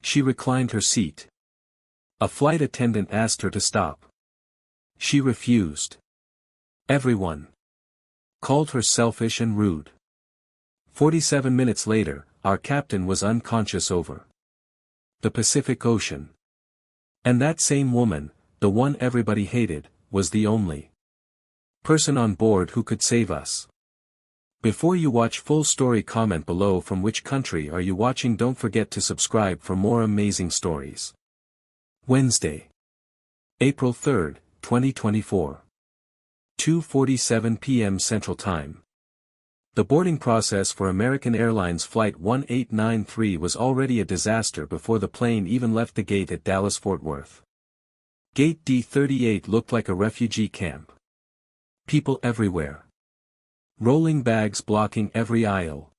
She reclined her seat. A flight attendant asked her to stop. She refused. Everyone called her selfish and rude. 47 minutes later, our captain was unconscious over the Pacific Ocean. And that same woman, the one everybody hated, was the only person on board who could save us. Before you watch full story, comment below from which country are you watching. Don't forget to subscribe for more amazing stories. Wednesday, April 3, 2024. 2:47 p.m. Central Time. The boarding process for American Airlines Flight 1893 was already a disaster before the plane even left the gate at Dallas-Fort Worth. Gate D38 looked like a refugee camp. People everywhere. Rolling bags blocking every aisle.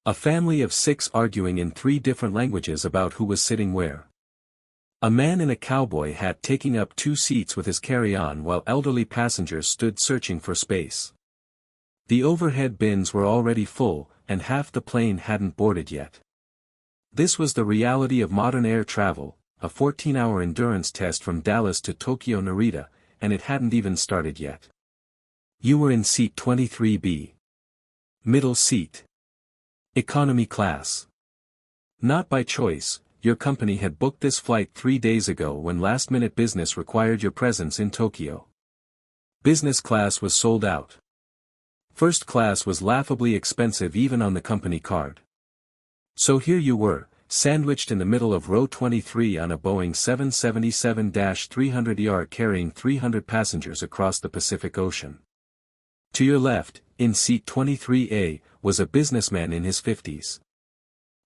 A family of 6 arguing in 3 different languages about who was sitting where. A man in a cowboy hat taking up 2 seats with his carry-on while elderly passengers stood searching for space. The overhead bins were already full, and half the plane hadn't boarded yet. This was the reality of modern air travel, a 14-hour endurance test from Dallas to Tokyo Narita, and it hadn't even started yet. You were in seat 23B. Middle seat. Economy class. Not by choice. Your company had booked this flight 3 days ago when last-minute business required your presence in Tokyo. Business class was sold out. First class was laughably expensive even on the company card. So here you were, sandwiched in the middle of row 23 on a Boeing 777-300ER carrying 300 passengers across the Pacific Ocean. To your left, in seat 23A, was a businessman in his 50s.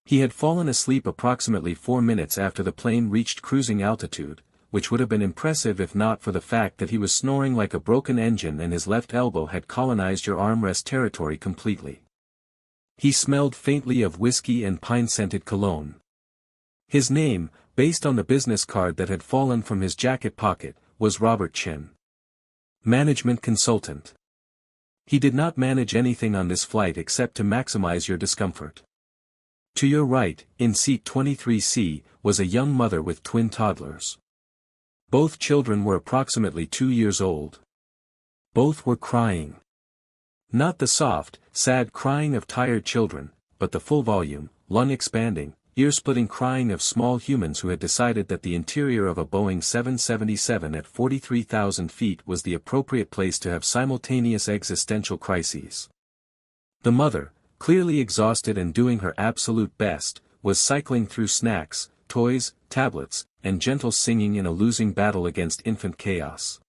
He had fallen asleep approximately 4 minutes after the plane reached cruising altitude, which would have been impressive if not for the fact that he was snoring like a broken engine and his left elbow had colonized your armrest territory completely. He smelled faintly of whiskey and pine-scented cologne. His name, based on the business card that had fallen from his jacket pocket, was Robert Chin. Management consultant. He did not manage anything on this flight except to maximize your discomfort. To your right, in seat 23C, was a young mother with twin toddlers. Both children were approximately 2 years old. Both were crying. Not the soft, sad crying of tired children, but the full volume, lung-expanding, ear-splitting crying of small humans who had decided that the interior of a Boeing 777 at 43,000 feet was the appropriate place to have simultaneous existential crises. The mother, clearly exhausted and doing her absolute best, was cycling through snacks, toys, tablets, and gentle singing in a losing battle against infant chaos.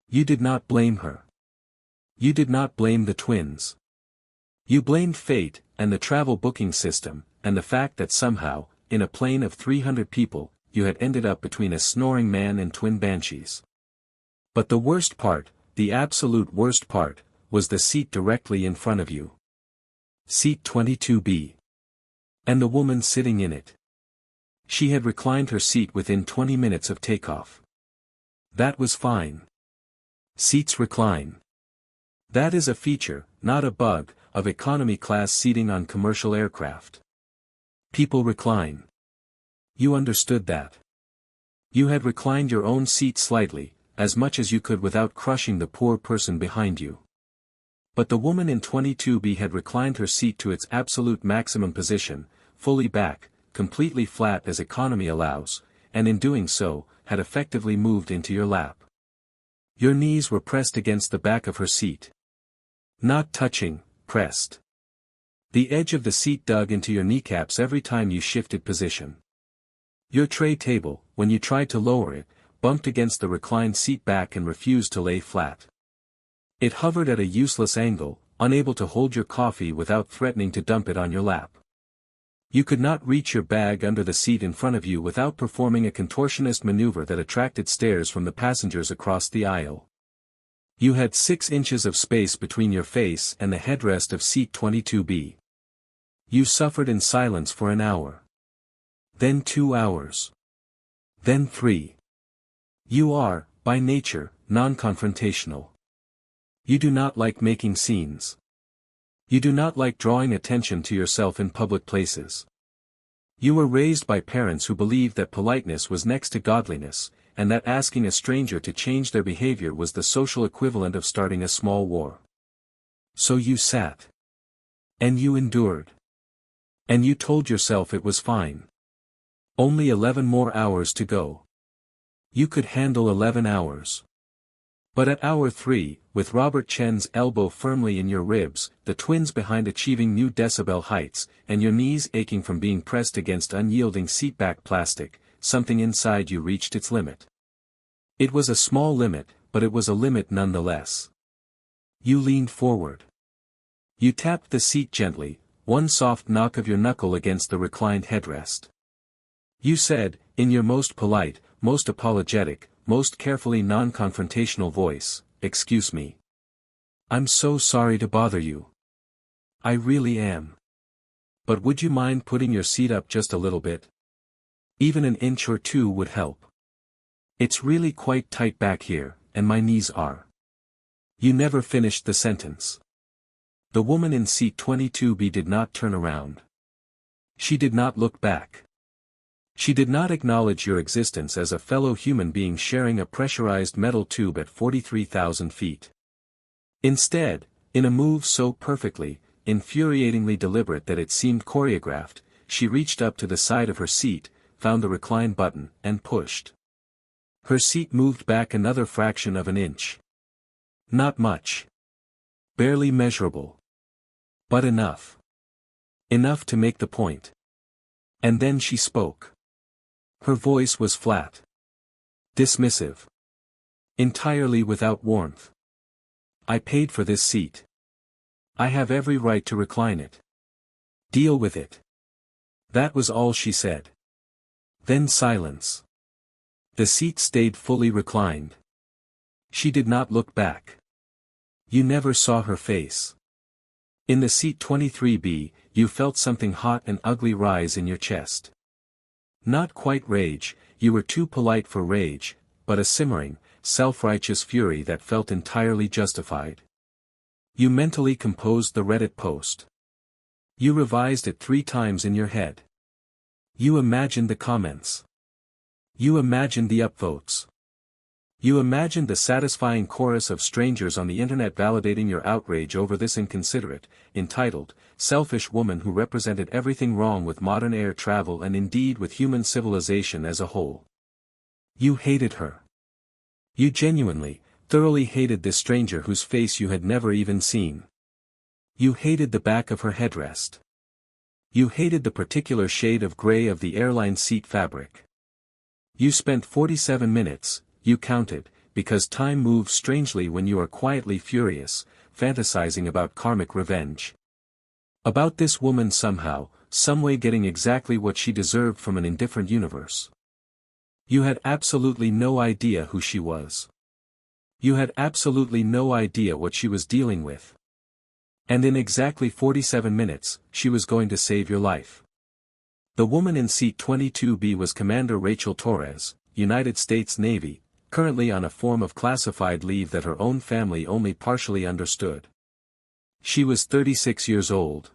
You did not blame her. You did not blame the twins. You blamed fate, and the travel booking system, and the fact that somehow, in a plane of 300 people, you had ended up between a snoring man and twin banshees. But the worst part, the absolute worst part, was the seat directly in front of you. Seat 22B. And the woman sitting in it. She had reclined her seat within 20 minutes of takeoff. That was fine. Seats recline. That is a feature, not a bug, of economy class seating on commercial aircraft. People recline. You understood that. You had reclined your own seat slightly, as much as you could without crushing the poor person behind you. But the woman in 22B had reclined her seat to its absolute maximum position, fully back, completely flat as economy allows, and in doing so, had effectively moved into your lap. Your knees were pressed against the back of her seat. Not touching, pressed. The edge of the seat dug into your kneecaps every time you shifted position. Your tray table, when you tried to lower it, bumped against the reclined seat back and refused to lay flat. It hovered at a useless angle, unable to hold your coffee without threatening to dump it on your lap. You could not reach your bag under the seat in front of you without performing a contortionist maneuver that attracted stares from the passengers across the aisle. You had 6 inches of space between your face and the headrest of seat 22B. You suffered in silence for an hour. Then 2 hours. Then 3. You are, by nature, non-confrontational. You do not like making scenes. You do not like drawing attention to yourself in public places. You were raised by parents who believed that politeness was next to godliness, and that asking a stranger to change their behavior was the social equivalent of starting a small war. So you sat. And you endured. And you told yourself it was fine. Only 11 more hours to go. You could handle 11 hours. But at hour 3, with Robert Chen's elbow firmly in your ribs, the twins behind achieving new decibel heights, and your knees aching from being pressed against unyielding seatback plastic, something inside you reached its limit. It was a small limit, but it was a limit nonetheless. You leaned forward. You tapped the seat gently, one soft knock of your knuckle against the reclined headrest. You said, in your most polite, most apologetic, most carefully non-confrontational voice, "Excuse me. I'm so sorry to bother you. I really am. But would you mind putting your seat up just a little bit? Even an inch or two would help. It's really quite tight back here, and my knees are." You never finished the sentence. The woman in seat 22B did not turn around. She did not look back. She did not acknowledge your existence as a fellow human being sharing a pressurized metal tube at 43,000 feet. Instead, in a move so perfectly, infuriatingly deliberate that it seemed choreographed, she reached up to the side of her seat, found the recline button, and pushed. Her seat moved back another fraction of an inch. Not much. Barely measurable. But enough. Enough to make the point. And then she spoke. Her voice was flat. Dismissive. Entirely without warmth. "I paid for this seat. I have every right to recline it. Deal with it." That was all she said. Then silence. The seat stayed fully reclined. She did not look back. You never saw her face. In the seat 23B, you felt something hot and ugly rise in your chest. Not quite rage, you were too polite for rage, but a simmering, self-righteous fury that felt entirely justified. You mentally composed the Reddit post. You revised it 3 times in your head. You imagined the comments. You imagined the upvotes. You imagined the satisfying chorus of strangers on the internet validating your outrage over this inconsiderate, entitled, selfish woman who represented everything wrong with modern air travel and indeed with human civilization as a whole. You hated her. You genuinely, thoroughly hated this stranger whose face you had never even seen. You hated the back of her headrest. You hated the particular shade of gray of the airline seat fabric. You spent 47 minutes, you counted, because time moves strangely when you are quietly furious, fantasizing about karmic revenge. About this woman somehow, someway getting exactly what she deserved from an indifferent universe. You had absolutely no idea who she was. You had absolutely no idea what she was dealing with. And in exactly 47 minutes, she was going to save your life. The woman in seat 22B was Commander Rachel Torres, United States Navy, currently on a form of classified leave that her own family only partially understood. She was 36 years old.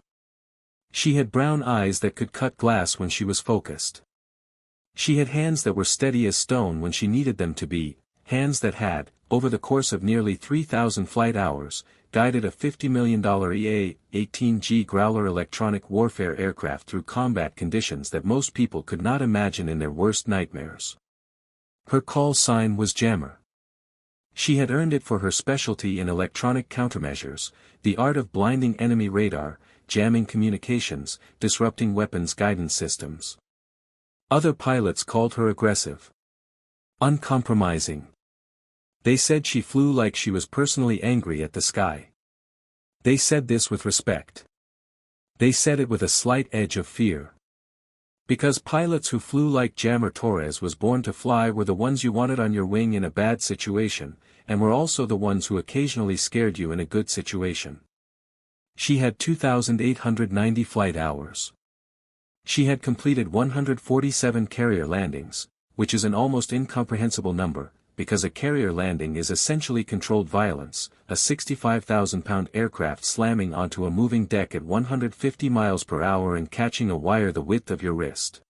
She had brown eyes that could cut glass when she was focused. She had hands that were steady as stone when she needed them to be, hands that had, over the course of nearly 3,000 flight hours, guided a $50 million EA-18G Growler electronic warfare aircraft through combat conditions that most people could not imagine in their worst nightmares. Her call sign was Jammer. She had earned it for her specialty in electronic countermeasures, the art of blinding enemy radar, jamming communications, disrupting weapons guidance systems. Other pilots called her aggressive. Uncompromising. They said she flew like she was personally angry at the sky. They said this with respect. They said it with a slight edge of fear. Because pilots who flew like Jammer Torres was born to fly were the ones you wanted on your wing in a bad situation, and were also the ones who occasionally scared you in a good situation. She had 2,890 flight hours. She had completed 147 carrier landings, which is an almost incomprehensible number, because a carrier landing is essentially controlled violence, a 65,000-pound aircraft slamming onto a moving deck at 150 miles per hour and catching a wire the width of your wrist.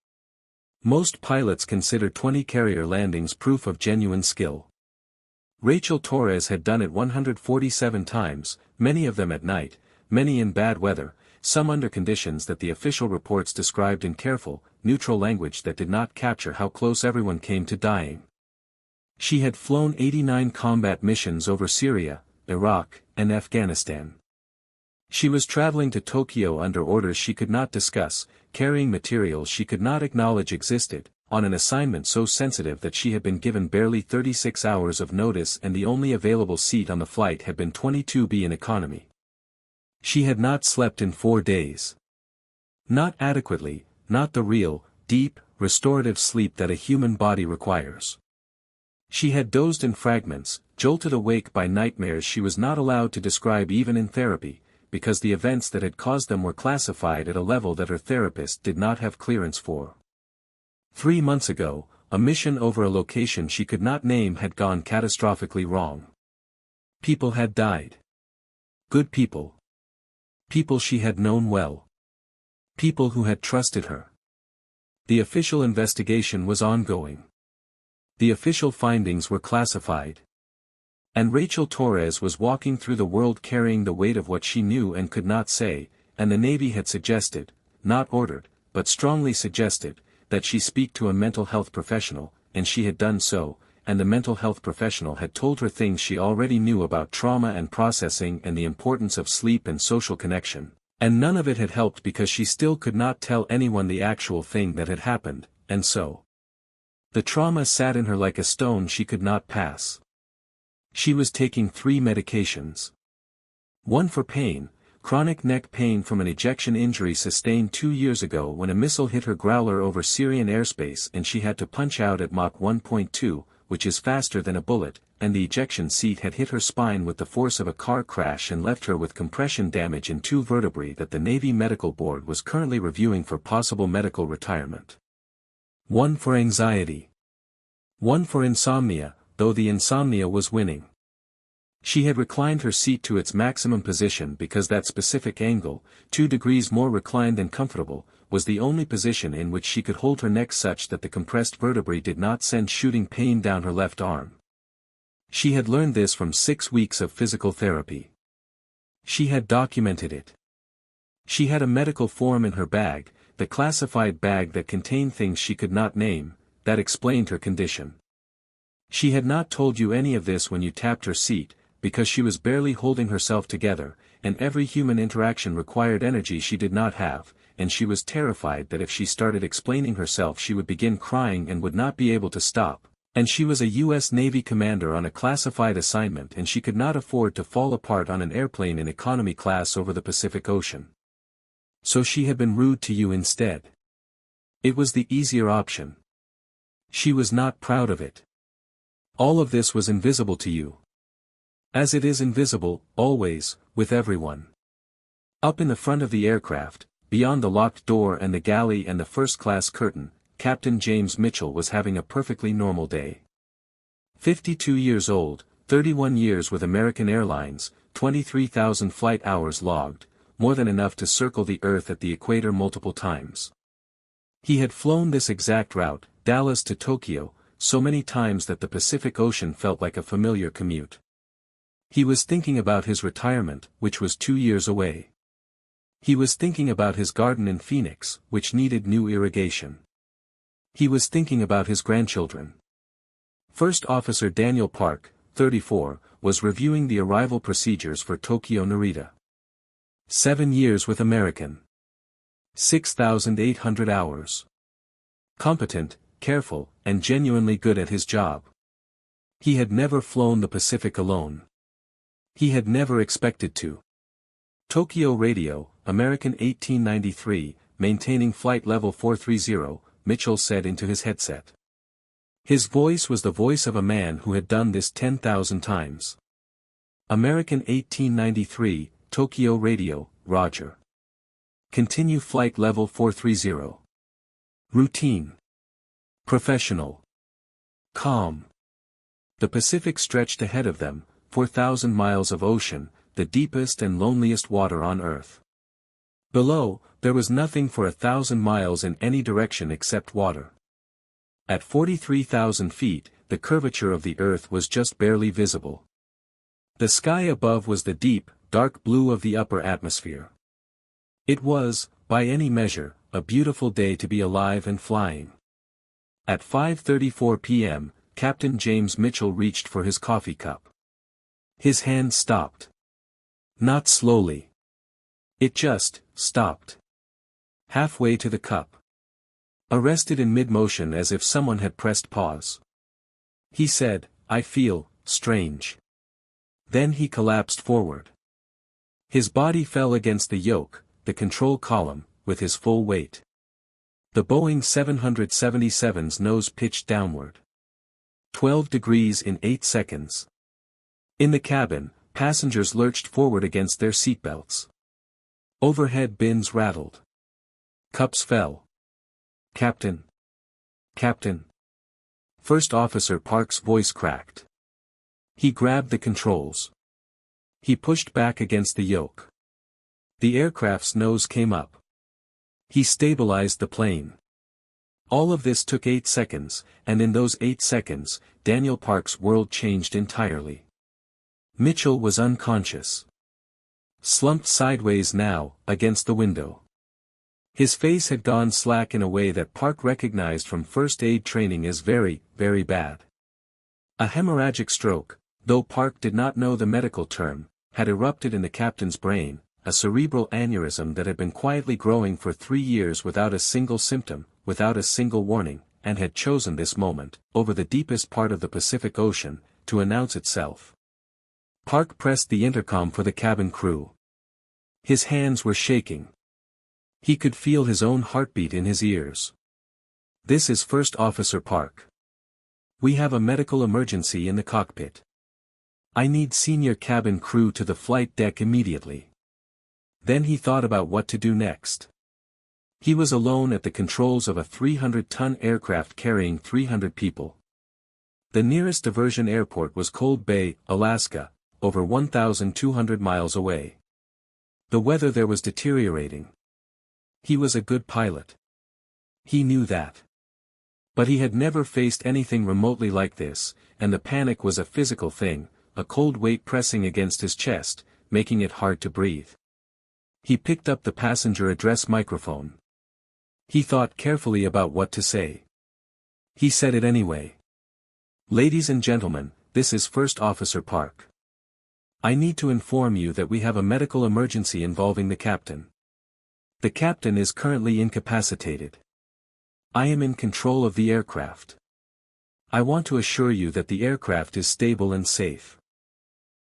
Most pilots consider 20 carrier landings proof of genuine skill. Rachel Torres had done it 147 times, many of them at night, many in bad weather, some under conditions that the official reports described in careful, neutral language that did not capture how close everyone came to dying. She had flown 89 combat missions over Syria, Iraq, and Afghanistan. She was traveling to Tokyo under orders she could not discuss, carrying materials she could not acknowledge existed, on an assignment so sensitive that she had been given barely 36 hours of notice and the only available seat on the flight had been 22B in economy. She had not slept in 4 days. Not adequately, not the real, deep, restorative sleep that a human body requires. She had dozed in fragments, jolted awake by nightmares she was not allowed to describe even in therapy, because the events that had caused them were classified at a level that her therapist did not have clearance for. 3 months ago, a mission over a location she could not name had gone catastrophically wrong. People had died. Good people. People she had known well. People who had trusted her. The official investigation was ongoing. The official findings were classified. And Rachel Torres was walking through the world carrying the weight of what she knew and could not say, and the Navy had suggested, not ordered, but strongly suggested, that she speak to a mental health professional, and she had done so, and the mental health professional had told her things she already knew about trauma and processing and the importance of sleep and social connection, and none of it had helped because she still could not tell anyone the actual thing that had happened, and so the trauma sat in her like a stone she could not pass. She was taking 3 medications. One for pain, chronic neck pain from an ejection injury sustained 2 years ago when a missile hit her growler over Syrian airspace and she had to punch out at Mach 1.2, which is faster than a bullet, and the ejection seat had hit her spine with the force of a car crash and left her with compression damage in 2 vertebrae that the Navy Medical Board was currently reviewing for possible medical retirement. One for anxiety. One for insomnia, though the insomnia was winning. She had reclined her seat to its maximum position because that specific angle, 2 degrees more reclined than comfortable, was the only position in which she could hold her neck such that the compressed vertebrae did not send shooting pain down her left arm. She had learned this from 6 weeks of physical therapy. She had documented it. She had a medical form in her bag, the classified bag that contained things she could not name, that explained her condition. She had not told you any of this when you tapped her seat, because she was barely holding herself together, and every human interaction required energy she did not have, and she was terrified that if she started explaining herself she would begin crying and would not be able to stop, and she was a U.S. Navy commander on a classified assignment and she could not afford to fall apart on an airplane in economy class over the Pacific Ocean. So she had been rude to you instead. It was the easier option. She was not proud of it. All of this was invisible to you. As it is invisible, always, with everyone. Up in the front of the aircraft, beyond the locked door and the galley and the first-class curtain, Captain James Mitchell was having a perfectly normal day. 52 years old, 31 years with American Airlines, 23,000 flight hours logged, more than enough to circle the Earth at the equator multiple times. He had flown this exact route, Dallas to Tokyo, so many times that the Pacific Ocean felt like a familiar commute. He was thinking about his retirement, which was 2 years away. He was thinking about his garden in Phoenix, which needed new irrigation. He was thinking about his grandchildren. First Officer Daniel Park, 34, was reviewing the arrival procedures for Tokyo Narita. 7 years with American. 6,800 hours. Competent, careful, and genuinely good at his job. He had never flown the Pacific alone. He had never expected to. Tokyo Radio, American 1893, maintaining flight level 430, Mitchell said into his headset. His voice was the voice of a man who had done this 10,000 times. American 1893, Tokyo Radio, Roger. Continue flight level 430. Routine. Professional. Calm. The Pacific stretched ahead of them, 4,000 miles of ocean, the deepest and loneliest water on Earth. Below, there was nothing for 1,000 miles in any direction except water. At 43,000 feet, the curvature of the Earth was just barely visible. The sky above was the deep, dark blue of the upper atmosphere. It was, by any measure, a beautiful day to be alive and flying. At 5:34 p.m., Captain James Mitchell reached for his coffee cup. His hand stopped. Not slowly. It just stopped. Halfway to the cup. Arrested in mid-motion as if someone had pressed pause. He said, "I feel strange." Then he collapsed forward. His body fell against the yoke, the control column, with his full weight. The Boeing 777's nose pitched downward. 12 degrees in 8 seconds. In the cabin, passengers lurched forward against their seatbelts. Overhead bins rattled. Cups fell. "Captain! Captain!" First Officer Park's voice cracked. He grabbed the controls. He pushed back against the yoke. The aircraft's nose came up. He stabilized the plane. All of this took 8 seconds, and in those 8 seconds, Daniel Park's world changed entirely. Mitchell was unconscious. Slumped sideways now, against the window. His face had gone slack in a way that Park recognized from first aid training as very, very bad. A hemorrhagic stroke, though Park did not know the medical term, had erupted in the captain's brain, a cerebral aneurysm that had been quietly growing for 3 years without a single symptom, without a single warning, and had chosen this moment, over the deepest part of the Pacific Ocean, to announce itself. Park pressed the intercom for the cabin crew. His hands were shaking. He could feel his own heartbeat in his ears. "This is First Officer Park. We have a medical emergency in the cockpit. I need senior cabin crew to the flight deck immediately." Then he thought about what to do next. He was alone at the controls of a 300-ton aircraft carrying 300 people. The nearest diversion airport was Cold Bay, Alaska, over 1,200 miles away. The weather there was deteriorating. He was a good pilot. He knew that. But he had never faced anything remotely like this, and the panic was a physical thing, a cold weight pressing against his chest, making it hard to breathe. He picked up the passenger address microphone. He thought carefully about what to say. He said it anyway. "Ladies and gentlemen, this is First Officer Park. I need to inform you that we have a medical emergency involving the captain. The captain is currently incapacitated. I am in control of the aircraft. I want to assure you that the aircraft is stable and safe.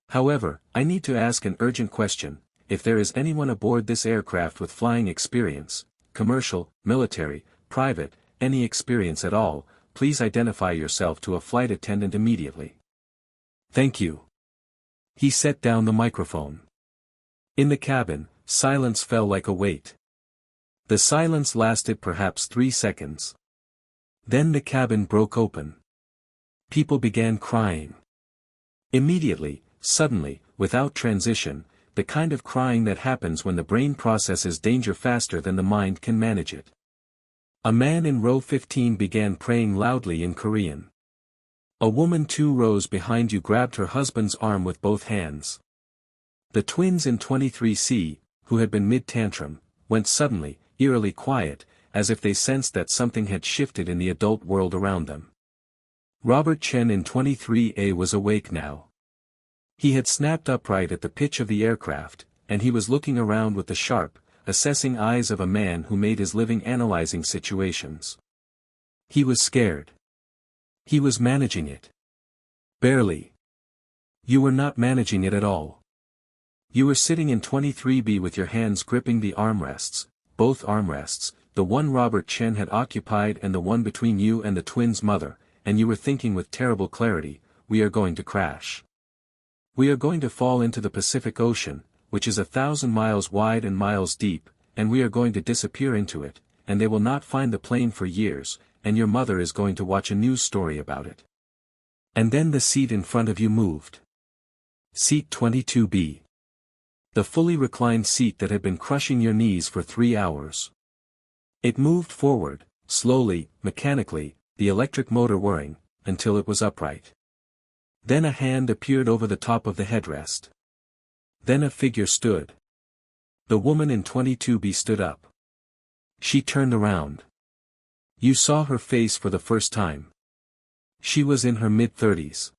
However, I need to ask an urgent question. If there is anyone aboard this aircraft with flying experience, commercial, military, private, any experience at all, please identify yourself to a flight attendant immediately. Thank you." He set down the microphone. In the cabin, silence fell like a weight. The silence lasted perhaps 3 seconds. Then the cabin broke open. People began crying. Immediately, suddenly, without transition, the kind of crying that happens when the brain processes danger faster than the mind can manage it. A man in row 15 began praying loudly in Korean. A woman 2 rows behind you grabbed her husband's arm with both hands. The twins in 23C, who had been mid-tantrum, went suddenly, eerily quiet, as if they sensed that something had shifted in the adult world around them. Robert Chen in 23A was awake now. He had snapped upright at the pitch of the aircraft, and he was looking around with the sharp, assessing eyes of a man who made his living analyzing situations. He was scared. He was managing it. Barely. You were not managing it at all. You were sitting in 23B with your hands gripping the armrests, both armrests, the one Robert Chen had occupied and the one between you and the twins' mother, and you were thinking with terrible clarity, "We are going to crash. We are going to fall into the Pacific Ocean, which is 1,000 miles wide and miles deep, and we are going to disappear into it, and they will not find the plane for years, and your mother is going to watch a news story about it." And then the seat in front of you moved. Seat 22B. The fully reclined seat that had been crushing your knees for 3 hours. It moved forward, slowly, mechanically, the electric motor whirring, until it was upright. Then a hand appeared over the top of the headrest. Then a figure stood. The woman in 22B stood up. She turned around. You saw her face for the first time. She was in her mid-30s.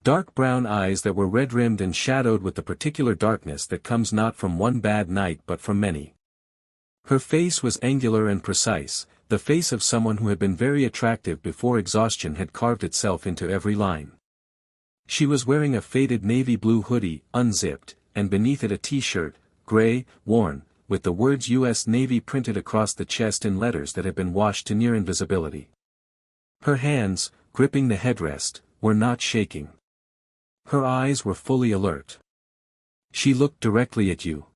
Dark brown eyes that were red-rimmed and shadowed with the particular darkness that comes not from one bad night but from many. Her face was angular and precise, the face of someone who had been very attractive before exhaustion had carved itself into every line. She was wearing a faded navy blue hoodie, unzipped, and beneath it a t-shirt, gray, worn, with the words U.S. Navy printed across the chest in letters that had been washed to near invisibility. Her hands, gripping the headrest, were not shaking. Her eyes were fully alert. She looked directly at you.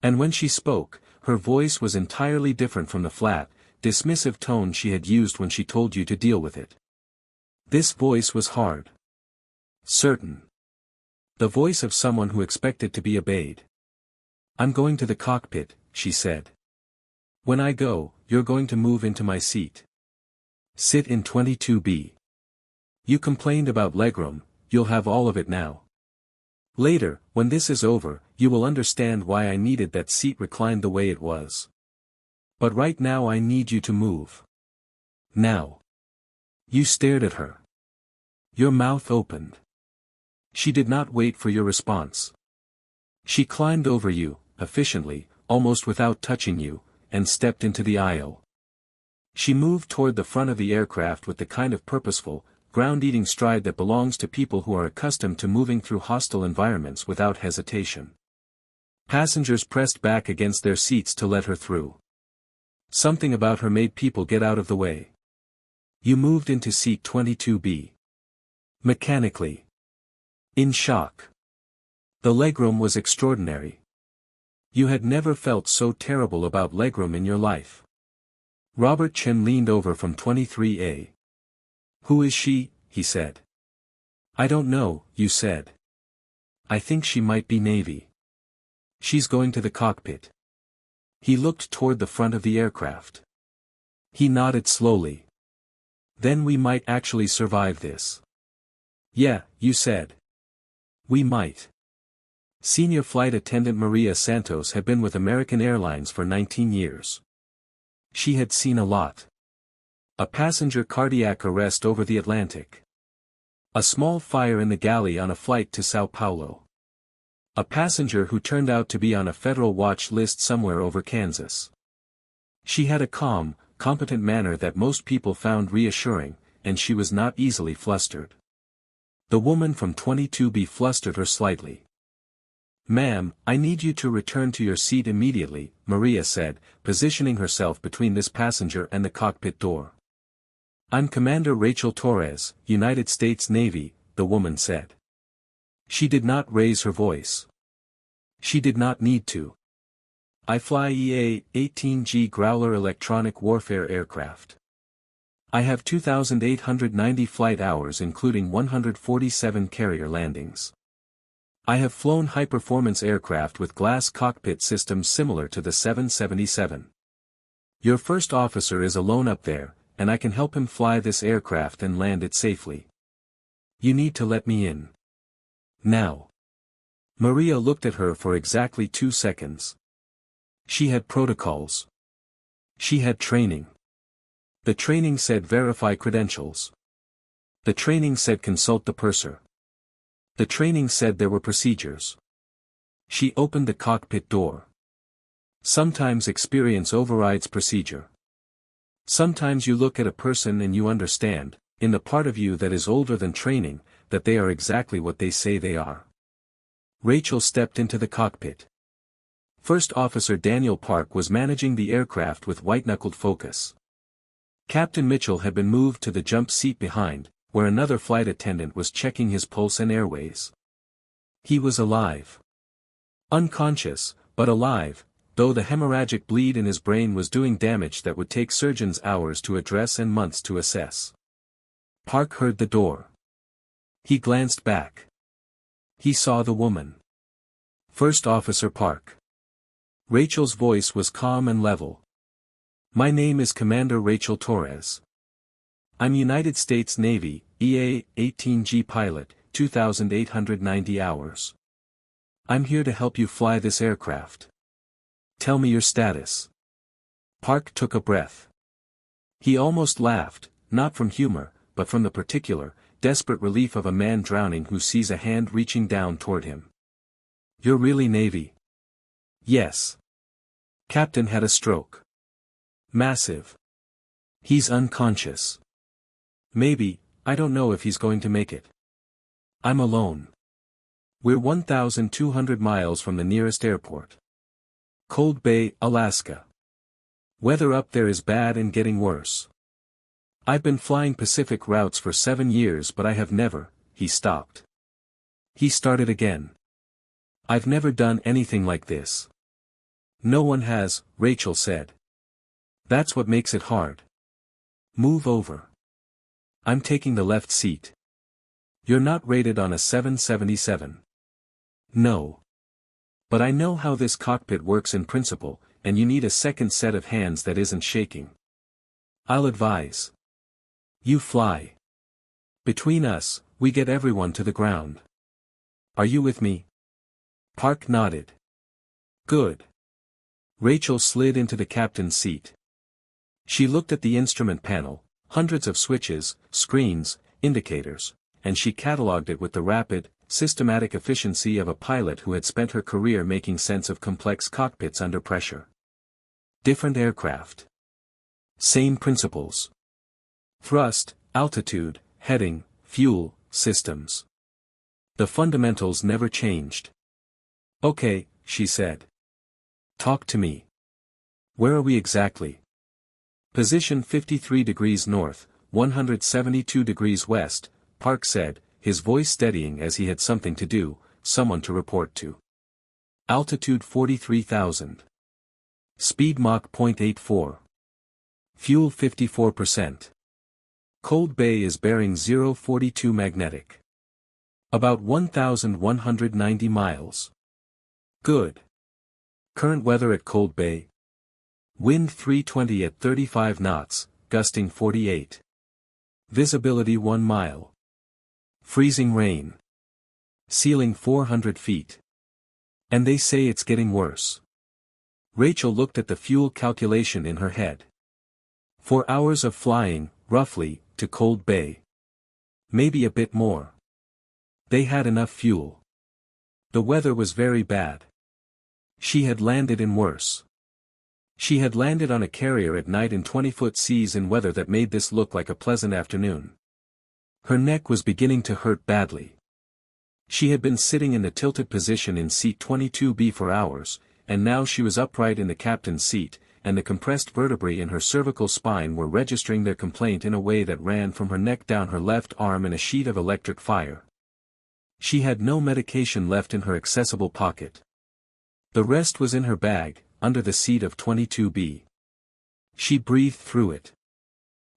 And when she spoke, her voice was entirely different from the flat, dismissive tone she had used when she told you to deal with it. This voice was hard. Certain. The voice of someone who expected to be obeyed. I'm going to the cockpit, she said. When I go, you're going to move into my seat. Sit in 22B. You complained about legroom, you'll have all of it now. Later, when this is over, you will understand why I needed that seat reclined the way it was. But right now I need you to move. Now. You stared at her. Your mouth opened. She did not wait for your response. She climbed over you, efficiently, almost without touching you, and stepped into the aisle. She moved toward the front of the aircraft with the kind of purposeful, ground-eating stride that belongs to people who are accustomed to moving through hostile environments without hesitation. Passengers pressed back against their seats to let her through. Something about her made people get out of the way. You moved into seat 22B. Mechanically. In shock. The legroom was extraordinary. You had never felt so terrible about legroom in your life. Robert Chen leaned over from 23A. Who is she? He said. I don't know, you said. I think she might be Navy. She's going to the cockpit. He looked toward the front of the aircraft. He nodded slowly. Then we might actually survive this. Yeah, you said. We might. Senior Flight Attendant Maria Santos had been with American Airlines for 19 years. She had seen a lot. A passenger cardiac arrest over the Atlantic. A small fire in the galley on a flight to Sao Paulo. A passenger who turned out to be on a federal watch list somewhere over Kansas. She had a calm, competent manner that most people found reassuring, and she was not easily flustered. The woman from 22B flustered her slightly. Ma'am, I need you to return to your seat immediately, Maria said, positioning herself between this passenger and the cockpit door. I'm Commander Rachel Torres, United States Navy, the woman said. She did not raise her voice. She did not need to. I fly EA-18G Growler electronic warfare aircraft. I have 2,890 flight hours including 147 carrier landings. I have flown high-performance aircraft with glass cockpit systems similar to the 777. Your first officer is alone up there, and I can help him fly this aircraft and land it safely. You need to let me in. Now. Maria looked at her for exactly 2 seconds. She had protocols. She had training. The training said verify credentials. The training said consult the purser. The training said there were procedures. She opened the cockpit door. Sometimes experience overrides procedure. Sometimes you look at a person and you understand, in the part of you that is older than training, that they are exactly what they say they are. Rachel stepped into the cockpit. First Officer Daniel Park was managing the aircraft with white-knuckled focus. Captain Mitchell had been moved to the jump seat behind, where another flight attendant was checking his pulse and airways. He was alive. Unconscious, but alive, though the hemorrhagic bleed in his brain was doing damage that would take surgeons hours to address and months to assess. Park heard the door. He glanced back. He saw the woman. First Officer Park. Rachel's voice was calm and level. My name is Commander Rachel Torres. I'm United States Navy, EA-18G pilot, 2,890 hours. I'm here to help you fly this aircraft. Tell me your status. Park took a breath. He almost laughed, not from humor, but from the particular, desperate relief of a man drowning who sees a hand reaching down toward him. You're really Navy? Yes. Captain had a stroke. Massive. He's unconscious. Maybe, I don't know if he's going to make it. I'm alone. We're 1,200 miles from the nearest airport. Cold Bay, Alaska. Weather up there is bad and getting worse. I've been flying Pacific routes for 7 years but I have never, he stopped. He started again. I've never done anything like this. No one has, Rachel said. That's what makes it hard. Move over. I'm taking the left seat. You're not rated on a 777. No. But I know how this cockpit works in principle, and you need a second set of hands that isn't shaking. I'll advise. You fly. Between us, we get everyone to the ground. Are you with me? Park nodded. Good. Rachel slid into the captain's seat. She looked at the instrument panel, hundreds of switches, screens, indicators, and she catalogued it with the rapid, systematic efficiency of a pilot who had spent her career making sense of complex cockpits under pressure. Different aircraft. Same principles. Thrust, altitude, heading, fuel, systems. The fundamentals never changed. Okay, she said. Talk to me. Where are we exactly? Position 53 degrees north, 172 degrees west, Park said, his voice steadying as he had something to do, someone to report to. Altitude 43,000. Speed Mach 0.84. Fuel 54%. Cold Bay is bearing 042 magnetic. About 1,190 miles. Good. Current weather at Cold Bay. Wind 320 at 35 knots, gusting 48. Visibility 1 mile. Freezing rain. Ceiling 400 feet. And they say it's getting worse. Rachel looked at the fuel calculation in her head. 4 hours of flying, roughly, to Cold Bay. Maybe a bit more. They had enough fuel. The weather was very bad. She had landed in worse. She had landed on a carrier at night in 20-foot seas in weather that made this look like a pleasant afternoon. Her neck was beginning to hurt badly. She had been sitting in the tilted position in seat 22B for hours, and now she was upright in the captain's seat, and the compressed vertebrae in her cervical spine were registering their complaint in a way that ran from her neck down her left arm in a sheet of electric fire. She had no medication left in her accessible pocket. The rest was in her bag, under the seat of 22B. She breathed through it.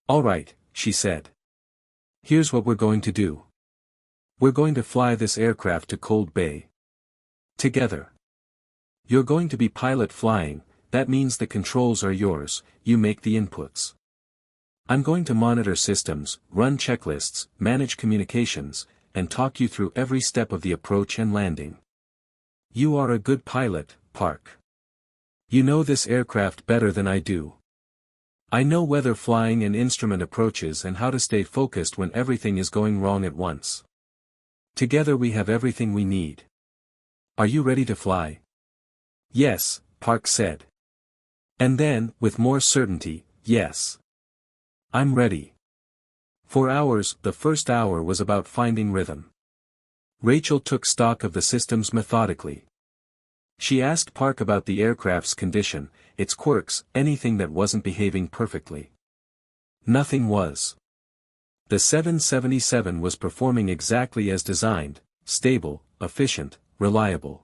All right, she said. Here's what we're going to do. We're going to fly this aircraft to Cold Bay. Together. You're going to be pilot flying, that means the controls are yours, you make the inputs. I'm going to monitor systems, run checklists, manage communications, and talk you through every step of the approach and landing. You are a good pilot, Park. You know this aircraft better than I do. I know weather flying and instrument approaches and how to stay focused when everything is going wrong at once. Together we have everything we need. Are you ready to fly? Yes, Park said. And then, with more certainty, yes. I'm ready. For hours, the first hour was about finding rhythm. Rachel took stock of the systems methodically. She asked Park about the aircraft's condition, its quirks, anything that wasn't behaving perfectly. Nothing was. The 777 was performing exactly as designed, stable, efficient, reliable.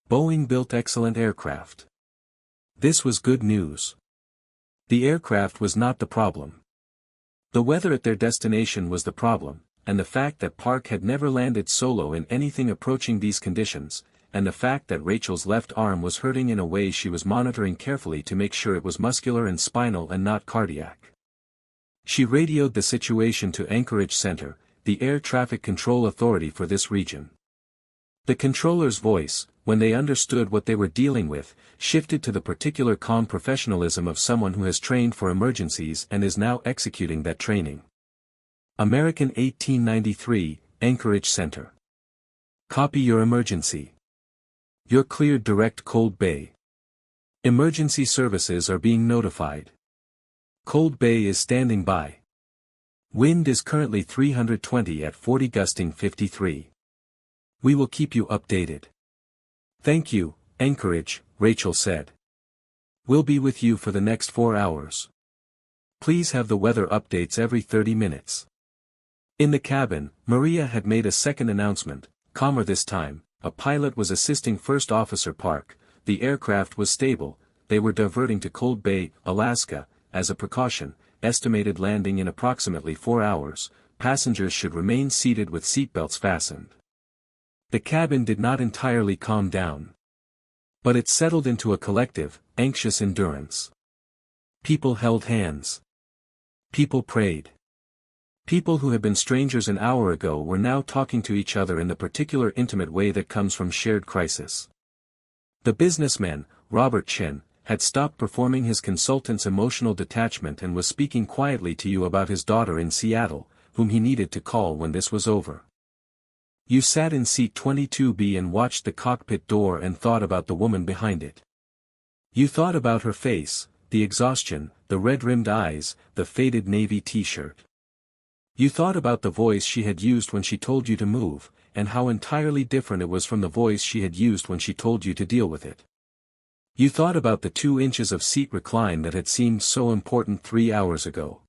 Boeing built excellent aircraft. This was good news. The aircraft was not the problem. The weather at their destination was the problem, and the fact that Park had never landed solo in anything approaching these conditions, and the fact that Rachel's left arm was hurting in a way she was monitoring carefully to make sure it was muscular and spinal and not cardiac. She radioed the situation to Anchorage Center, the air traffic control authority for this region. The controller's voice, when they understood what they were dealing with, shifted to the particular calm professionalism of someone who has trained for emergencies and is now executing that training. American 1893, Anchorage Center. Copy your emergency. You're cleared direct Cold Bay. Emergency services are being notified. Cold Bay is standing by. Wind is currently 320 at 40 gusting 53. We will keep you updated. Thank you, Anchorage, Rachel said. We'll be with you for the next 4 hours. Please have the weather updates every 30 minutes. In the cabin, Maria had made a second announcement, calmer this time. A pilot was assisting First Officer Park, the aircraft was stable, they were diverting to Cold Bay, Alaska, as a precaution, estimated landing in approximately 4 hours, passengers should remain seated with seatbelts fastened. The cabin did not entirely calm down. But it settled into a collective, anxious endurance. People held hands. People prayed. People who had been strangers an hour ago were now talking to each other in the particular intimate way that comes from shared crisis. The businessman, Robert Chin, had stopped performing his consultant's emotional detachment and was speaking quietly to you about his daughter in Seattle, whom he needed to call when this was over. You sat in seat 22B and watched the cockpit door and thought about the woman behind it. You thought about her face, the exhaustion, the red-rimmed eyes, the faded navy t-shirt. You thought about the voice she had used when she told you to move, and how entirely different it was from the voice she had used when she told you to deal with it. You thought about the 2 inches of seat recline that had seemed so important 3 hours ago.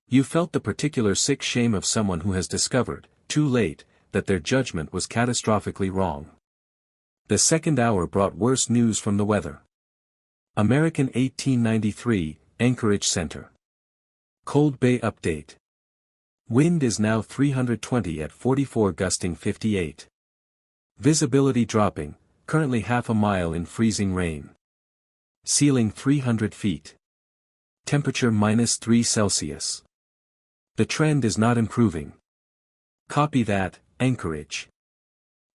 You felt the particular sick shame of someone who has discovered, too late, that their judgment was catastrophically wrong. The second hour brought worse news from the weather. American 1893, Anchorage Center. Cold Bay update. Wind is now 320 at 44 gusting 58. Visibility dropping, currently half a mile in freezing rain. Ceiling 300 feet. Temperature -3 Celsius. The trend is not improving. Copy that, Anchorage.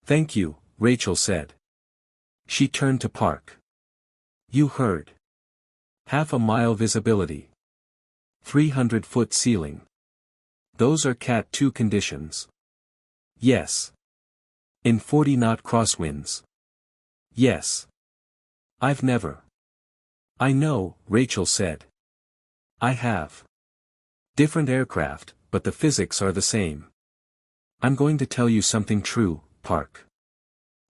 Thank you, Rachel said. She turned to Park. You heard. Half a mile visibility. 300-foot ceiling. Those are Cat 2 conditions. Yes. In 40-knot crosswinds. Yes. I've never. I know, Rachel said. I have. Different aircraft, but the physics are the same. I'm going to tell you something true, Park.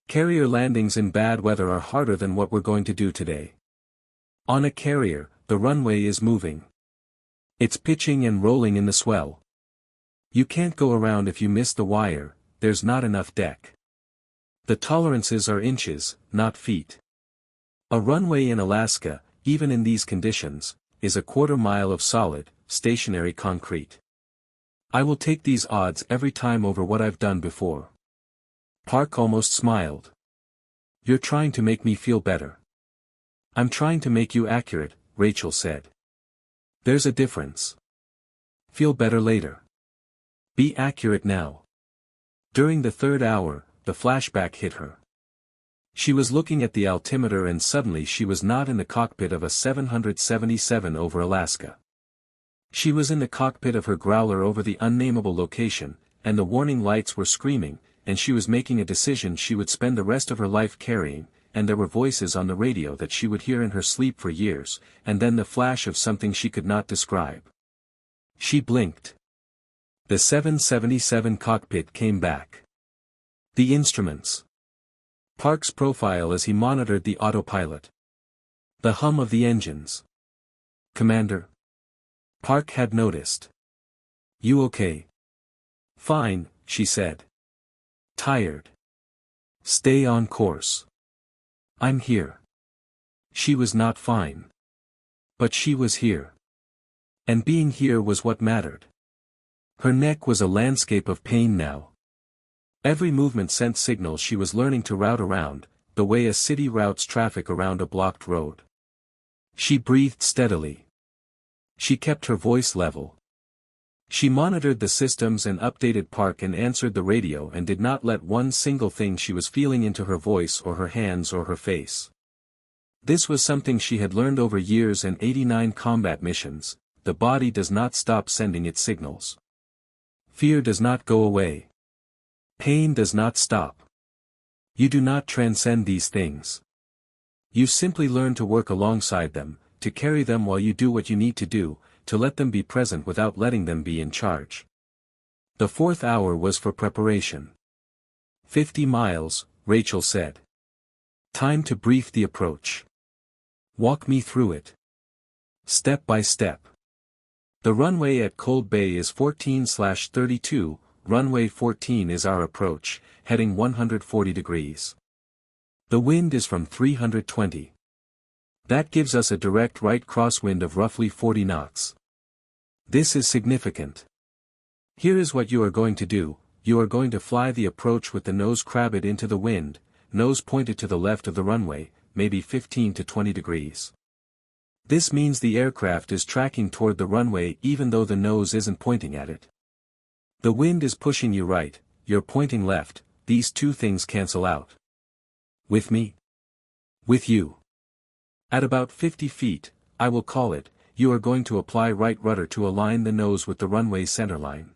Carrier landings in bad weather are harder than what we're going to do today. On a carrier, the runway is moving. It's pitching and rolling in the swell. You can't go around if you miss the wire, there's not enough deck. The tolerances are inches, not feet. A runway in Alaska, even in these conditions, is a quarter mile of solid, stationary concrete. I will take these odds every time over what I've done before. Park almost smiled. You're trying to make me feel better. I'm trying to make you accurate, Rachel said. There's a difference. Feel better later. Be accurate now. During the third hour, the flashback hit her. She was looking at the altimeter and suddenly she was not in the cockpit of a 777 over Alaska. She was in the cockpit of her growler over the unnameable location, and the warning lights were screaming, and she was making a decision she would spend the rest of her life carrying, and there were voices on the radio that she would hear in her sleep for years, and then the flash of something she could not describe. She blinked. The 777 cockpit came back. The instruments. Park's profile as he monitored the autopilot. The hum of the engines. Commander. Park had noticed. You okay? Fine, she said. Tired. Stay on course. I'm here. She was not fine. But she was here. And being here was what mattered. Her neck was a landscape of pain now. Every movement sent signals she was learning to route around, the way a city routes traffic around a blocked road. She breathed steadily. She kept her voice level. She monitored the systems and updated Park and answered the radio and did not let one single thing she was feeling into her voice or her hands or her face. This was something she had learned over years and 89 combat missions: the body does not stop sending its signals. Fear does not go away. Pain does not stop. You do not transcend these things. You simply learn to work alongside them, to carry them while you do what you need to do, to let them be present without letting them be in charge. The fourth hour was for preparation. 50 miles, Rachel said. Time to brief the approach. Walk me through it. Step by step. The runway at Cold Bay is 14/32, runway 14 is our approach, heading 140 degrees. The wind is from 320. That gives us a direct right crosswind of roughly 40 knots. This is significant. Here is what you are going to do: you are going to fly the approach with the nose crabbed into the wind, nose pointed to the left of the runway, maybe 15 to 20 degrees. This means the aircraft is tracking toward the runway even though the nose isn't pointing at it. The wind is pushing you right, you're pointing left, these two things cancel out. With me? With you. At about 50 feet, I will call it, you are going to apply right rudder to align the nose with the runway centerline.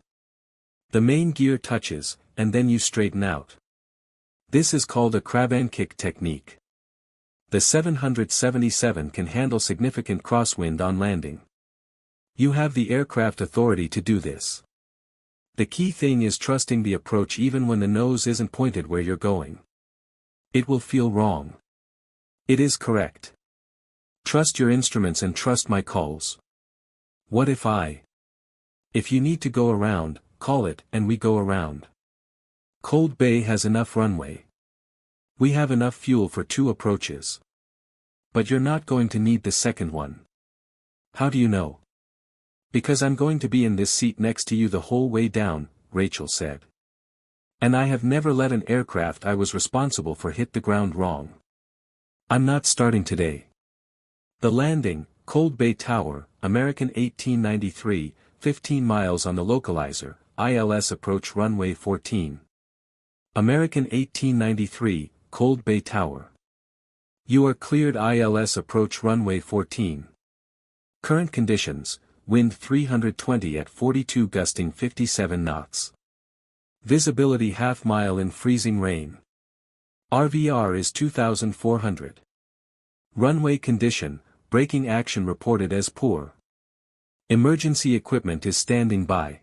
The main gear touches, and then you straighten out. This is called a crab and kick technique. The 777 can handle significant crosswind on landing. You have the aircraft authority to do this. The key thing is trusting the approach even when the nose isn't pointed where you're going. It will feel wrong. It is correct. Trust your instruments and trust my calls. What if If you need to go around, call it and we go around. Cold Bay has enough runway. We have enough fuel for 2 approaches. But you're not going to need the second one. How do you know? Because I'm going to be in this seat next to you the whole way down, Rachel said. And I have never let an aircraft I was responsible for hit the ground wrong. I'm not starting today. The landing, Cold Bay Tower, American 1893, 15 miles on the localizer, ILS approach runway 14. American 1893, Cold Bay Tower. You are cleared ILS approach runway 14. Current conditions: wind 320 at 42 gusting 57 knots. Visibility half mile in freezing rain. RVR is 2,400. Runway condition: braking action reported as poor. Emergency equipment is standing by.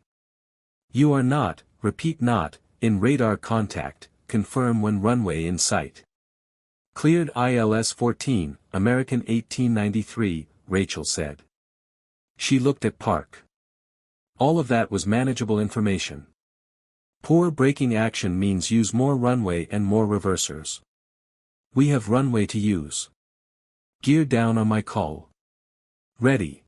You are not, repeat not, in radar contact, confirm when runway in sight. Cleared ILS 14, American 1893, Rachel said. She looked at Park. All of that was manageable information. Poor braking action means use more runway and more reversers. We have runway to use. Gear down on my call. Ready.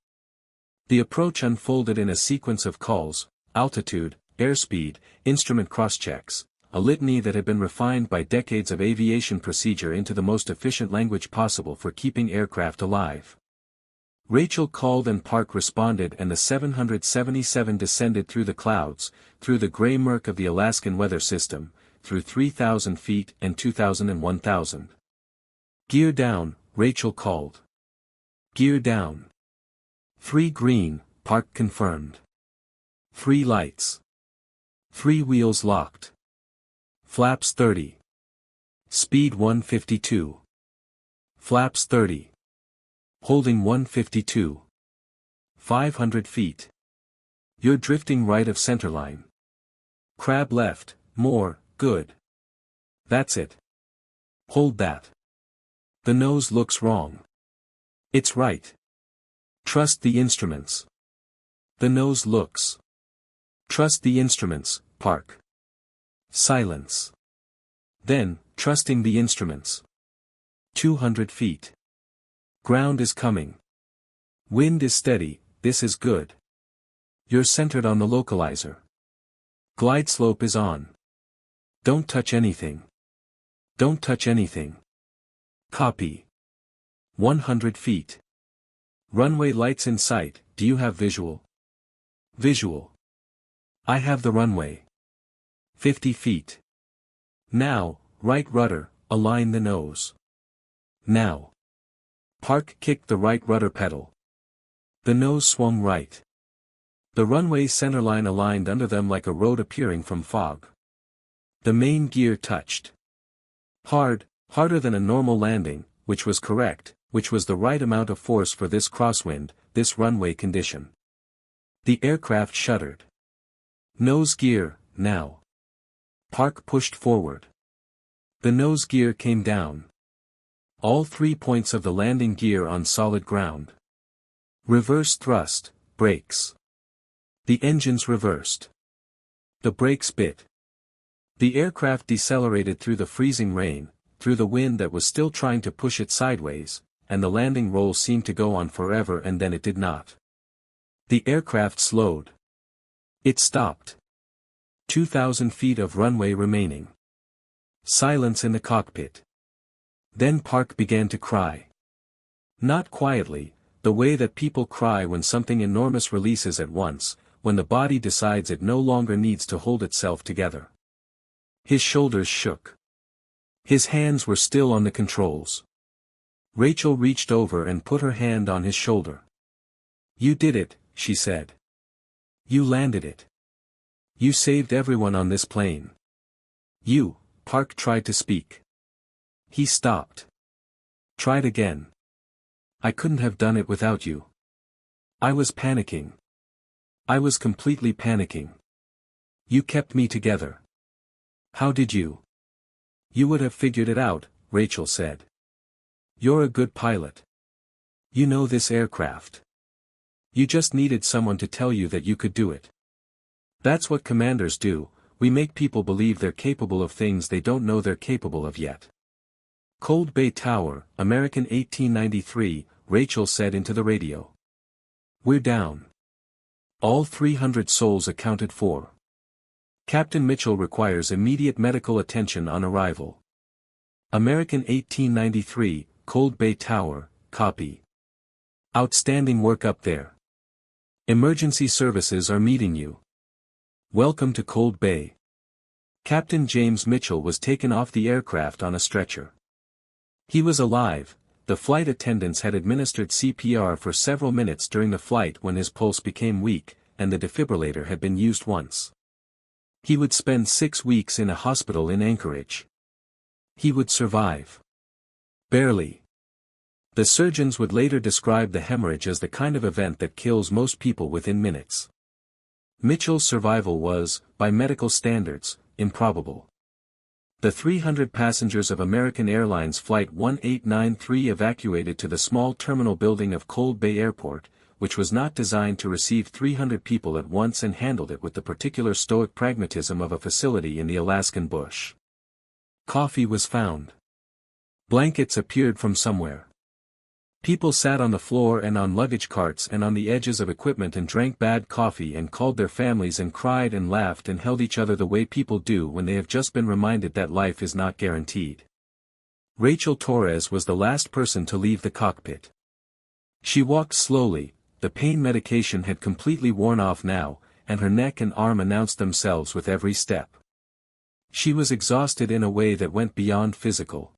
The approach unfolded in a sequence of calls: altitude, airspeed, instrument crosschecks, a litany that had been refined by decades of aviation procedure into the most efficient language possible for keeping aircraft alive. Rachel called and Park responded, and the 777 descended through the clouds, through the gray murk of the Alaskan weather system, through 3,000 feet and 2,000 and 1,000. Gear down, Rachel called. Gear down. 3 green, Park confirmed. 3 lights. 3 wheels locked. Flaps 30. Speed 152. Flaps 30. Holding 152. 500 feet. You're drifting right of centerline. Crab left, more, good. That's it. Hold that. The nose looks wrong. It's right. Trust the instruments. The nose looks. Trust the instruments, Park. Silence. Then, trusting the instruments. 200 feet. Ground is coming. Wind is steady, this is good. You're centered on the localizer. Glide slope is on. Don't touch anything. Don't touch anything. Copy. 100 feet. Runway lights in sight, do you have visual? Visual. I have the runway. 50 feet. Now, right rudder, align the nose. Now. Park kicked the right rudder pedal. The nose swung right. The runway's centerline aligned under them like a road appearing from fog. The main gear touched. Hard, harder than a normal landing, which was correct, which was the right amount of force for this crosswind, this runway condition. The aircraft shuddered. Nose gear, now. Park pushed forward. The nose gear came down. All 3 points of the landing gear on solid ground. Reverse thrust, brakes. The engines reversed. The brakes bit. The aircraft decelerated through the freezing rain, through the wind that was still trying to push it sideways, and the landing roll seemed to go on forever, and then it did not. The aircraft slowed. It stopped. 2,000 feet of runway remaining. Silence in the cockpit. Then Park began to cry. Not quietly, the way that people cry when something enormous releases at once, when the body decides it no longer needs to hold itself together. His shoulders shook. His hands were still on the controls. Rachel reached over and put her hand on his shoulder. You did it, she said. You landed it. You saved everyone on this plane. You, Park tried to speak. He stopped. Tried again. I couldn't have done it without you. I was panicking. I was completely panicking. You kept me together. How did you? You would have figured it out, Rachel said. You're a good pilot. You know this aircraft. You just needed someone to tell you that you could do it. That's what commanders do, we make people believe they're capable of things they don't know they're capable of yet. Cold Bay Tower, American 1893, Rachel said into the radio. We're down. All 300 souls accounted for. Captain Mitchell requires immediate medical attention on arrival. American 1893, Cold Bay Tower, copy. Outstanding work up there. Emergency services are meeting you. Welcome to Cold Bay. Captain James Mitchell was taken off the aircraft on a stretcher. He was alive. The flight attendants had administered CPR for several minutes during the flight when his pulse became weak, and the defibrillator had been used once. He would spend 6 weeks in a hospital in Anchorage. He would survive. Barely. The surgeons would later describe the hemorrhage as the kind of event that kills most people within minutes. Mitchell's survival was, by medical standards, improbable. The 300 passengers of American Airlines Flight 1893 evacuated to the small terminal building of Cold Bay Airport, which was not designed to receive 300 people at once, and handled it with the particular stoic pragmatism of a facility in the Alaskan bush. Coffee was found. Blankets appeared from somewhere. People sat on the floor and on luggage carts and on the edges of equipment and drank bad coffee and called their families and cried and laughed and held each other the way people do when they have just been reminded that life is not guaranteed. Rachel Torres was the last person to leave the cockpit. She walked slowly, the pain medication had completely worn off now, and her neck and arm announced themselves with every step. She was exhausted in a way that went beyond physical.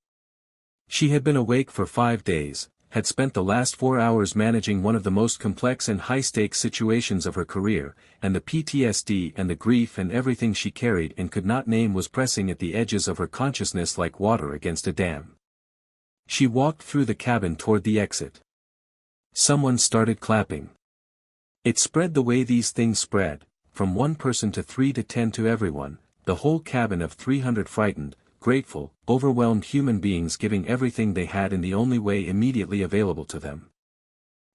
She had been awake for 5 days, had spent the last 4 hours managing one of the most complex and high-stakes situations of her career, and the PTSD and the grief and everything she carried and could not name was pressing at the edges of her consciousness like water against a dam. She walked through the cabin toward the exit. Someone started clapping. It spread the way these things spread, from 1 person to 3 to 10 to everyone, the whole cabin of 300 frightened, grateful, overwhelmed human beings giving everything they had in the only way immediately available to them.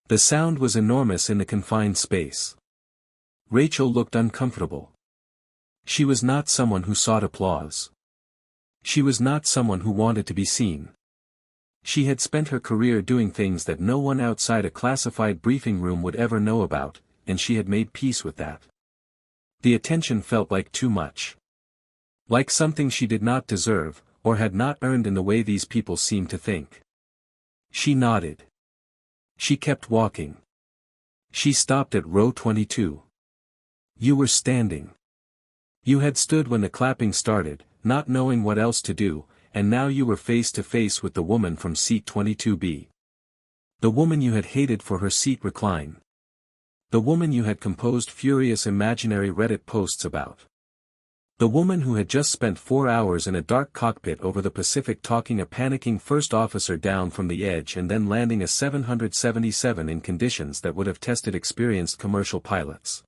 The sound was enormous in the confined space. Rachel looked uncomfortable. She was not someone who sought applause. She was not someone who wanted to be seen. She had spent her career doing things that no one outside a classified briefing room would ever know about, and she had made peace with that. The attention felt like too much. Like something she did not deserve, or had not earned in the way these people seemed to think. She nodded. She kept walking. She stopped at row 22. You were standing. You had stood when the clapping started, not knowing what else to do, and now you were face to face with the woman from seat 22B. The woman you had hated for her seat recline. The woman you had composed furious imaginary Reddit posts about. The woman who had just spent 4 hours in a dark cockpit over the Pacific talking a panicking first officer down from the edge and then landing a 777 in conditions that would have tested experienced commercial pilots.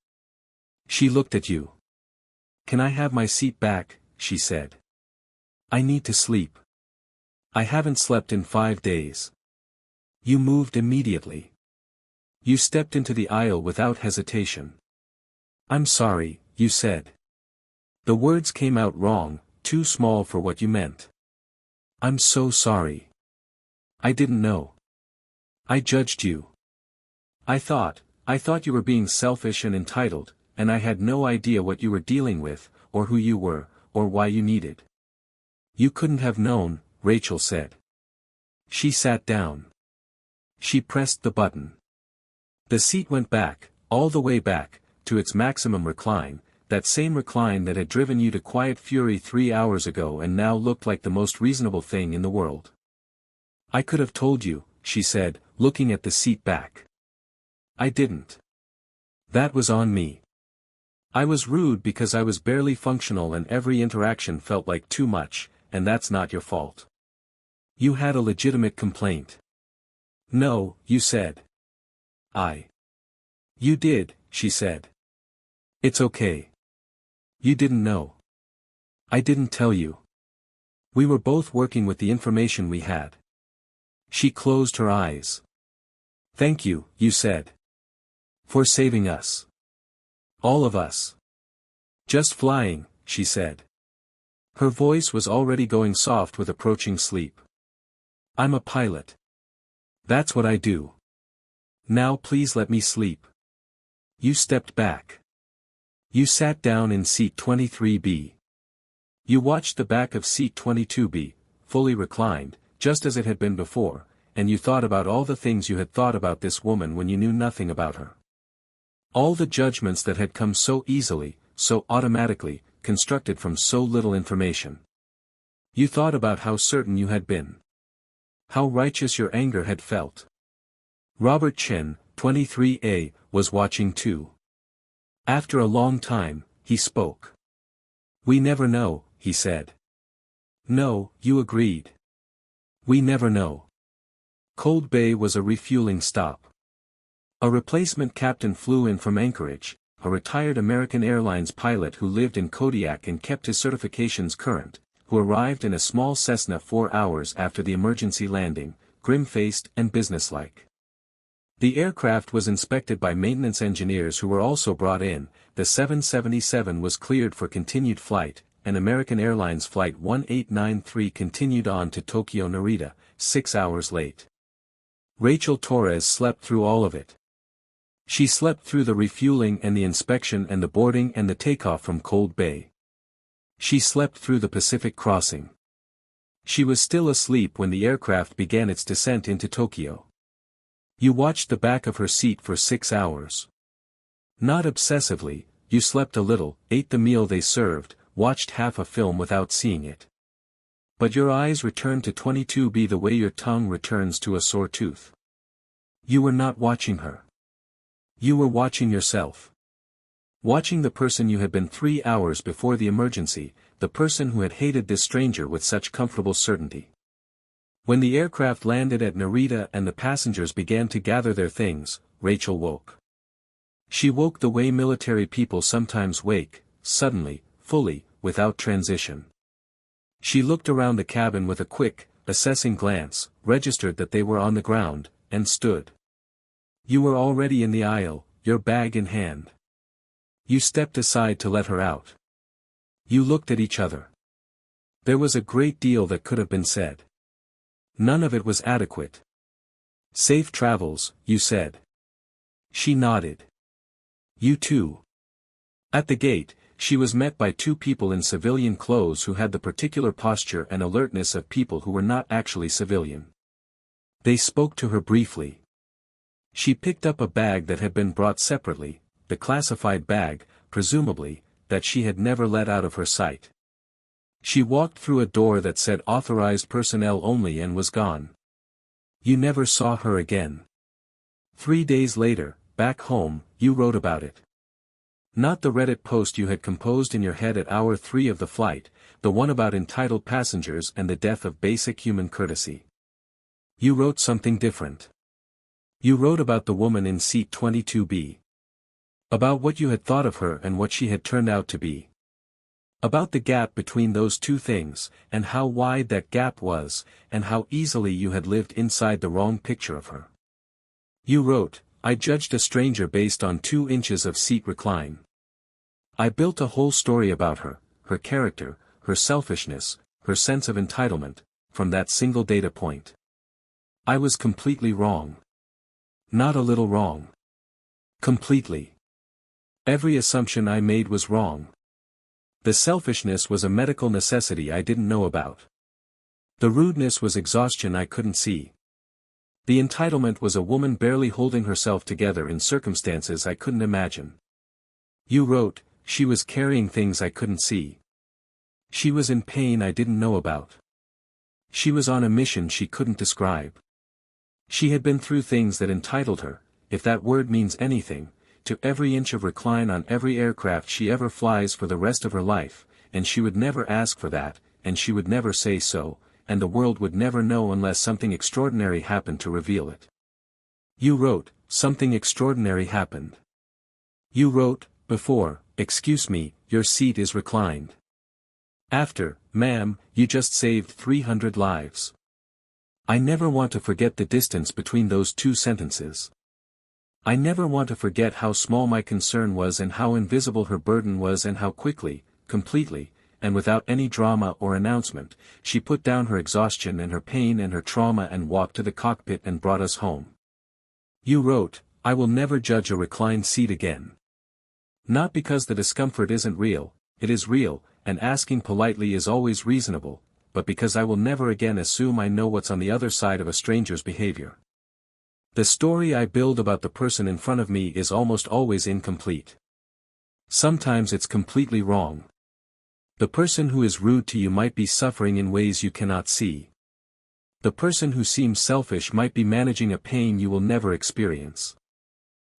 She looked at you. "Can I have my seat back?" she said. "I need to sleep. I haven't slept in 5 days." You moved immediately. You stepped into the aisle without hesitation. "I'm sorry," you said. The words came out wrong, too small for what you meant. "I'm so sorry. I didn't know. I judged you. I thought you were being selfish and entitled, and I had no idea what you were dealing with, or who you were, or why you needed." "You couldn't have known," Rachel said. She sat down. She pressed the button. The seat went back, all the way back, to its maximum recline, that same recline that had driven you to quiet fury 3 hours ago and now looked like the most reasonable thing in the world. "I could have told you," she said, looking at the seat back. "I didn't. That was on me. I was rude because I was barely functional and every interaction felt like too much, and that's not your fault. You had a legitimate complaint." "No," you said. You did," she said. "It's okay. You didn't know. I didn't tell you. We were both working with the information we had." She closed her eyes. "Thank you," you said. "For saving us. All of us. Just flying," she said. Her voice was already going soft with approaching sleep. "I'm a pilot. That's what I do. Now please let me sleep." You stepped back. You sat down in seat 23B. You watched the back of seat 22B, fully reclined, just as it had been before, and you thought about all the things you had thought about this woman when you knew nothing about her. All the judgments that had come so easily, so automatically, constructed from so little information. You thought about how certain you had been. How righteous your anger had felt. Robert Chen, 23A, was watching too. After a long time, he spoke. "We never know," he said. "No," you agreed. "We never know." Cold Bay was a refueling stop. A replacement captain flew in from Anchorage, a retired American Airlines pilot who lived in Kodiak and kept his certifications current, who arrived in a small Cessna 4 hours after the emergency landing, grim-faced and businesslike. The aircraft was inspected by maintenance engineers who were also brought in. The 777 was cleared for continued flight, and American Airlines Flight 1893 continued on to Tokyo Narita, 6 hours late. Rachel Torres slept through all of it. She slept through the refueling and the inspection and the boarding and the takeoff from Cold Bay. She slept through the Pacific crossing. She was still asleep when the aircraft began its descent into Tokyo. You watched the back of her seat for 6 hours. Not obsessively, you slept a little, ate the meal they served, watched half a film without seeing it. But your eyes returned to 22B the way your tongue returns to a sore tooth. You were not watching her. You were watching yourself. Watching the person you had been 3 hours before the emergency, the person who had hated this stranger with such comfortable certainty. When the aircraft landed at Narita and the passengers began to gather their things, Rachel woke. She woke the way military people sometimes wake, suddenly, fully, without transition. She looked around the cabin with a quick, assessing glance, registered that they were on the ground, and stood. You were already in the aisle, your bag in hand. You stepped aside to let her out. You looked at each other. There was a great deal that could have been said. None of it was adequate. "Safe travels," you said. She nodded. You too. At the gate, she was met by two people in civilian clothes who had the particular posture and alertness of people who were not actually civilian. They spoke to her briefly. She picked up a bag that had been brought separately, the classified bag, presumably, that she had never let out of her sight. She walked through a door that said authorized personnel only and was gone. You never saw her again. 3 days later, back home, you wrote about it. Not the Reddit post you had composed in your head at hour 3 of the flight, the one about entitled passengers and the death of basic human courtesy. You wrote something different. You wrote about the woman in seat 22B. About what you had thought of her and what she had turned out to be. About the gap between those two things, and how wide that gap was, and how easily you had lived inside the wrong picture of her. You wrote, I judged a stranger based on 2 inches of seat recline. I built a whole story about her, her character, her selfishness, her sense of entitlement, from that single data point. I was completely wrong. Not a little wrong. Completely. Every assumption I made was wrong. The selfishness was a medical necessity I didn't know about. The rudeness was exhaustion I couldn't see. The entitlement was a woman barely holding herself together in circumstances I couldn't imagine. You wrote, she was carrying things I couldn't see. She was in pain I didn't know about. She was on a mission she couldn't describe. She had been through things that entitled her, if that word means anything, to every inch of recline on every aircraft she ever flies for the rest of her life, and she would never ask for that, and she would never say so, and the world would never know unless something extraordinary happened to reveal it. You wrote, something extraordinary happened. You wrote, before, excuse me, your seat is reclined. After, ma'am, you just saved 300 lives. I never want to forget the distance between those 2 sentences. I never want to forget how small my concern was and how invisible her burden was and how quickly, completely, and without any drama or announcement, she put down her exhaustion and her pain and her trauma and walked to the cockpit and brought us home. You wrote, I will never judge a reclined seat again. Not because the discomfort isn't real, it is real, and asking politely is always reasonable, but because I will never again assume I know what's on the other side of a stranger's behavior. The story I build about the person in front of me is almost always incomplete. Sometimes it's completely wrong. The person who is rude to you might be suffering in ways you cannot see. The person who seems selfish might be managing a pain you will never experience.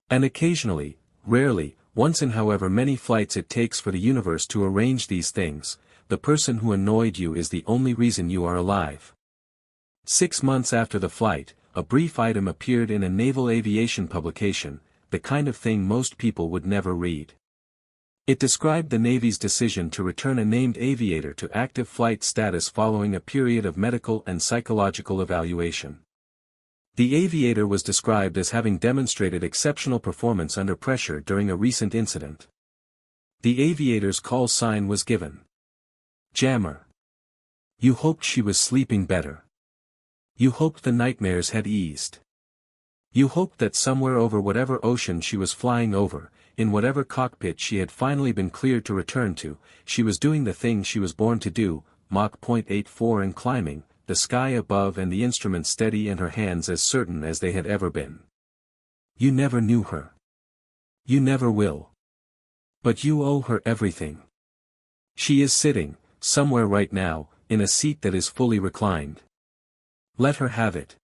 And occasionally, rarely, once in however many flights it takes for the universe to arrange these things, the person who annoyed you is the only reason you are alive. 6 months after the flight, a brief item appeared in a naval aviation publication, the kind of thing most people would never read. It described the Navy's decision to return a named aviator to active flight status following a period of medical and psychological evaluation. The aviator was described as having demonstrated exceptional performance under pressure during a recent incident. The aviator's call sign was given. Jammer. You hoped she was sleeping better. You hoped the nightmares had eased. You hoped that somewhere over whatever ocean she was flying over, in whatever cockpit she had finally been cleared to return to, she was doing the thing she was born to do, Mach .84 and climbing, the sky above and the instrument steady and her hands as certain as they had ever been. You never knew her. You never will. But you owe her everything. She is sitting, somewhere right now, in a seat that is fully reclined. Let her have it.